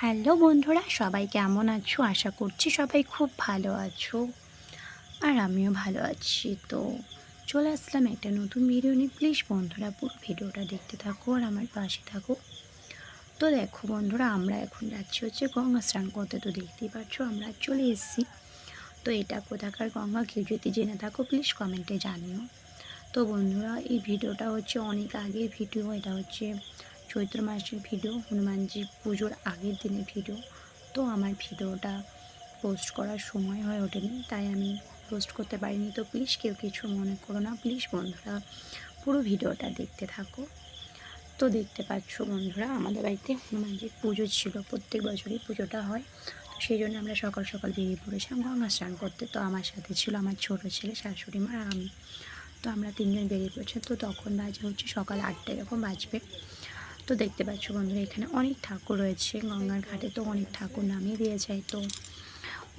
Hello বন্ধুরা, সবাই কেমন আছো? আশা করছি সবাই খুব ভালো আছো। আর আমিও ভালো আছি। তো চলে আসলাম একটা নতুন ভিডিও নিয়ে। প্লিজ বন্ধুরা পুরো ভিডিওটা দেখতে থাকো আর আমার পাশে থাকো। তো দেখো বন্ধুরা, আমরা এখন যাচ্ছি হচ্ছে গঙ্গা স্নান করতে। তো দেখতেই পাচ্ছ আমরা চলে এসেছি। তো এটা কোথাকার গঙ্গা, কেউ যদি জেনে থাকো প্লিজ কমেন্টে জানিও। তো বন্ধুরা, এই ভিডিওটা হচ্ছে অনেক আগের ভিডিও। এটা হচ্ছে চৈত্র মাসের ভিডিও, হনুমানজি পুজোর আগের দিনের ভিডিও। তো আমার ভিডিওটা পোস্ট করার সময় হয়ে ওঠেনি, তাই আমি পোস্ট করতে পারিনি। তো প্লিজ কেউ কিছু মনে করো না, প্লিজ বন্ধুরা পুরো ভিডিওটা দেখতে থাকো। তো দেখতে পাচ্ছ বন্ধুরা, আমাদের বাড়িতে হনুমানজির পুজো ছিল, প্রত্যেক বছরই পুজোটা হয়। তো সেই জন্য আমরা সকাল সকাল বেরিয়ে পড়েছিলাম গঙ্গা স্নান করতে। তো আমার সাথে ছিল আমার ছোটো ছেলে, শাশুড়ি মা আর আমি। তো আমরা তিনজন বেরিয়ে পড়ছি। তো তখন বাজে হচ্ছে সকাল 8টা এরকম বাজবে। তো দেখতে পাচ্ছ বন্ধুরা, এখানে অনেক ঠাকুর রয়েছে গঙ্গার ঘাটে। তো অনেক ঠাকুর নামিয়ে দিয়ে যায়। তো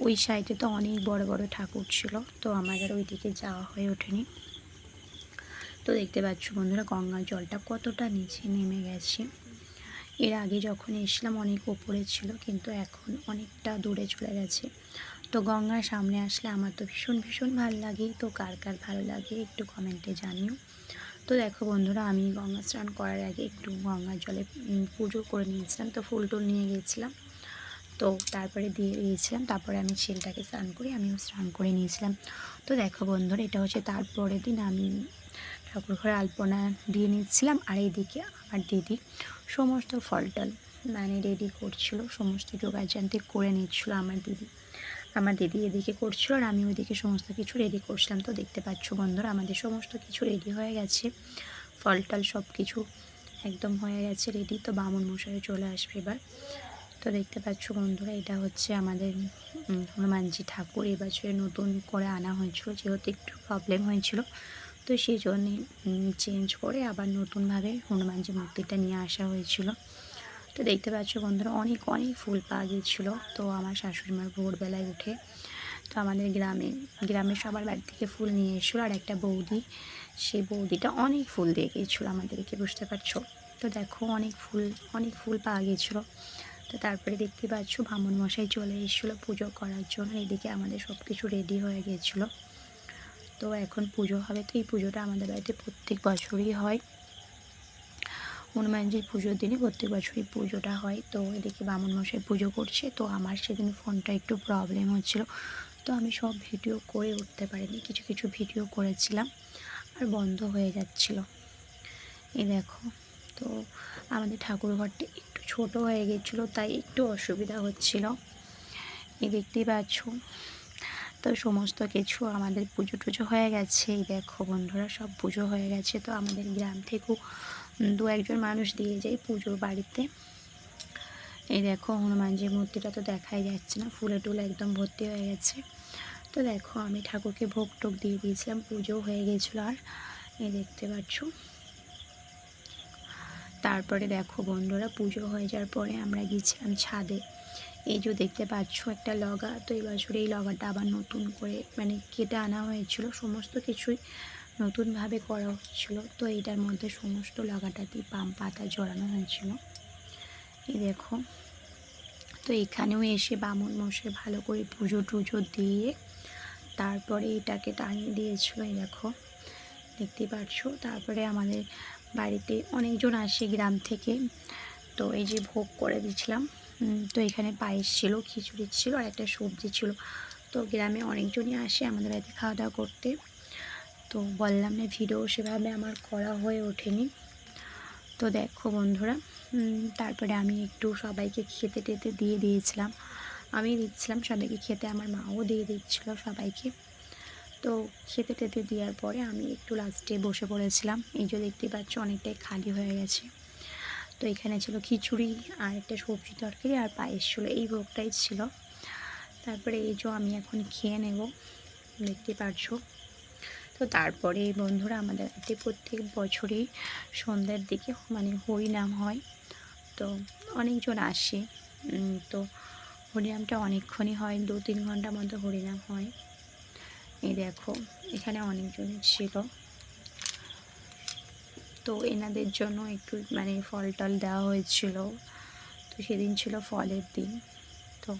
ওই সাইডে তো অনেক বড় বড় ঠাকুর ছিল। তো আমাদের ওই দিকে যাওয়া হয়ে ওঠেনি। তো দেখতে পাচ্ছ বন্ধুরা, গঙ্গার জলটা কতটা নিচে নেমে গেছে। এর আগে যখন এসলাম অনেক ওপরে ছিল, কিন্তু এখন অনেকটা দূরে চলে গেছে। তো গঙ্গার সামনে আসলে আমার তো ভীষণ ভীষণ ভালো লাগে। তো কার কার ভালো লাগে একটু কমেন্টে জানিও। তো দেখো বন্ধুরা, আমি গঙ্গা স্নান করার আগে একটু গঙ্গার জলে পুজো করে নিয়েছিলাম। তো ফুল টুল নিয়ে গিয়েছিলাম। তো তারপরে দিয়ে দিয়েছিলাম। তারপরে আমি ছেলেটাকে স্নান করে আমিও স্নান করে নিয়েছিলাম। তো দেখো বন্ধুরা, এটা হচ্ছে তারপরের দিন আমি ঠাকুর ঘরে আলপনা দিয়ে নিচ্ছিলাম। আর এইদিকে আমার দিদি সমস্ত ফল টল মানে রেডি করছিল, সমস্ত জোগাড়জান্তি করে নিচ্ছিল আমার দিদি এদিকে করছিল আর আমি ওইদিকে সমস্ত কিছু রেডি করছিলাম। তো দেখতে পাচ্ছ বন্ধুরা, আমাদের সমস্ত কিছু রেডি হয়ে গেছে, ফল টল সব কিছু একদম হয়ে গেছে রেডি। তো বামুন মশাই চলে আসবে এবার। তো দেখতে পাচ্ছ বন্ধুরা, এটা হচ্ছে আমাদের হনুমানজি ঠাকুর। এবছরে নতুন করে আনা হয়েছিল, যেহেতু একটু প্রবলেম হয়েছিল। তো সেই জন্যে চেঞ্জ করে আবার নতুনভাবে হনুমানজি মূর্তিটা নিয়ে আসা হয়েছিল। তো দেখতে পাচ্ছ বন্ধুরা, অনেক অনেক ফুল পাওয়া গিয়েছিলো। তো আমার শাশুড়িমার ভোরবেলায় উঠে তো আমাদের গ্রামে সবার বাড়ি থেকে ফুল নিয়ে এসেছিলো। আর একটা বৌদি, সেই বৌদিটা অনেক ফুল দিয়ে গিয়েছিলো আমাদেরকে, বুঝতে পারছো। তো দেখো অনেক ফুল পাওয়া গিয়েছিলো। তো তারপরে দেখতে পাচ্ছ ব্রাহ্মণ মশাই চলে এসেছিলো পুজো করার জন্য। এদিকে আমাদের সব কিছু রেডি হয়ে গিয়েছিলো। তো এখন পুজো হবে। তো এই পুজোটা আমাদের বাড়িতে প্রত্যেক বছরই হয়, হনুমানজির পুজোর দিনে প্রত্যেক বছরই পুজোটা হয়। তো এদিকে ব্রাহ্মণ মশাই পুজো করছে। তো আমার সেদিন ফোনটা একটু প্রবলেম হচ্ছিলো, তো আমি সব ভিডিও করে উঠতে পারিনি, কিছু কিছু ভিডিও করেছিলাম আর বন্ধ হয়ে যাচ্ছিল। এই দেখো, তো আমাদের ঠাকুর ঘরটা একটু ছোট হয়ে গেছিলো, তাই একটু অসুবিধা হচ্ছিল। এই দেখতেই পাচ্ছ। তো সমস্ত কিছু আমাদের পুজো টুজো হয়ে গেছে। এই দেখো বন্ধুরা, সব পুজো হয়ে গেছে। তো আমাদের গ্রাম থেকেও দু একজন মানুষ দিয়ে যায় পুজোর বাড়িতে। এই দেখো হনুমানজির মূর্তিটা তো দেখাই যাচ্ছে না, ফুলে টুলে একদম ভর্তি হয়ে গেছে। তো দেখো আমি ঠাকুরকে ভোগ টোগ দিয়ে দিয়েছিলাম, পুজো হয়ে গেছিলো। আর এই দেখতে পাচ্ছ। তারপরে দেখো বন্ধুরা, পুজো হয়ে যাওয়ার পরে আমরা গিয়েছিলাম ছাদে। এই যে দেখতে পাচ্ছ একটা লগা। তো এই বছর এই লগাটা আবার নতুন করে মানে কেটে আনা হয়েছিল, সমস্ত কিছুই নতুনভাবে করা হচ্ছিলো। তো এইটার মধ্যে সমস্ত লগাটাতে পাম পাতা জড়ানো হয়েছিল। এই দেখো, তো এখানেও এসে বামুন মশাই ভালো করে পুজো টুজো দিয়ে তারপরে এটাকে টাঙিয়ে দিয়েছিল। এই দেখো, দেখতে পাচ্ছ। তারপরে আমাদের বাড়িতে অনেকজন আসে গ্রাম থেকে। তো এই যে ভোগ করে দিচ্ছিলাম। তো এখানে পায়েস ছিল, খিচুড়ি ছিল আর একটা সবজি ছিল। তো গ্রামে অনেকজনই আসে আমাদের বাড়িতে খাওয়া দাওয়া করতে। তো বললাম না, ভিডিও সেভাবে আমার করা হয়ে ওঠেনি। তো দেখো বন্ধুরা, তারপরে আমি একটু সবাইকে খেতে টেতে দিয়ে দিয়েছিলাম। আমি দিচ্ছিলাম সবাইকে খেতে, আমার মাও দিয়ে দিচ্ছিলো সবাইকে। তো খেতে টেতে দেওয়ার পরে আমি একটু লাস্টে বসে পড়েছিলাম। এই যে দেখতে পাচ্ছ অনেকটাই খালি হয়ে গেছে। তো এখানে ছিল খিচুড়ি আর একটা সবজি তরকারি আর পায়েস ছিল, এই ভোগটাই ছিল। তারপরে এই যে আমি এখন খেয়ে নেব, দেখতে পাচ্ছ। তো তারপরে বন্ধুরা, আমাদের বাড়িতে প্রত্যেক বছরই সন্ধ্যার দিকে মানে হরিনাম হয়। তো অনেকজন আসে। তো হরিনামটা অনেকক্ষণই হয়, 2-3 ঘন্টার মতো হরিনাম হয়। এই দেখো, এখানে অনেকজনই ছিল। তো এনাদের জন্য একটু মানে ফল টল দেওয়া হয়েছিল। তো তো সেদিন ছিল ফলের দিন, তো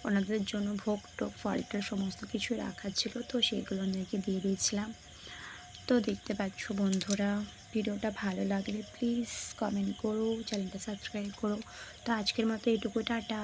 ওনাদের জন্য ভোগ টোগ ফল টল সমস্ত কিছু রাখা ছিল, তো সেগুলো ওদেরকে দিয়ে দিয়েছিলাম। তো দেখতে পাচ্ছ বন্ধুরা, ভিডিওটা ভালো লাগলে প্লিজ কমেন্ট করো, চ্যানেলটা সাবস্ক্রাইব করো। তো আজকের মতো এটুকু, টাটা।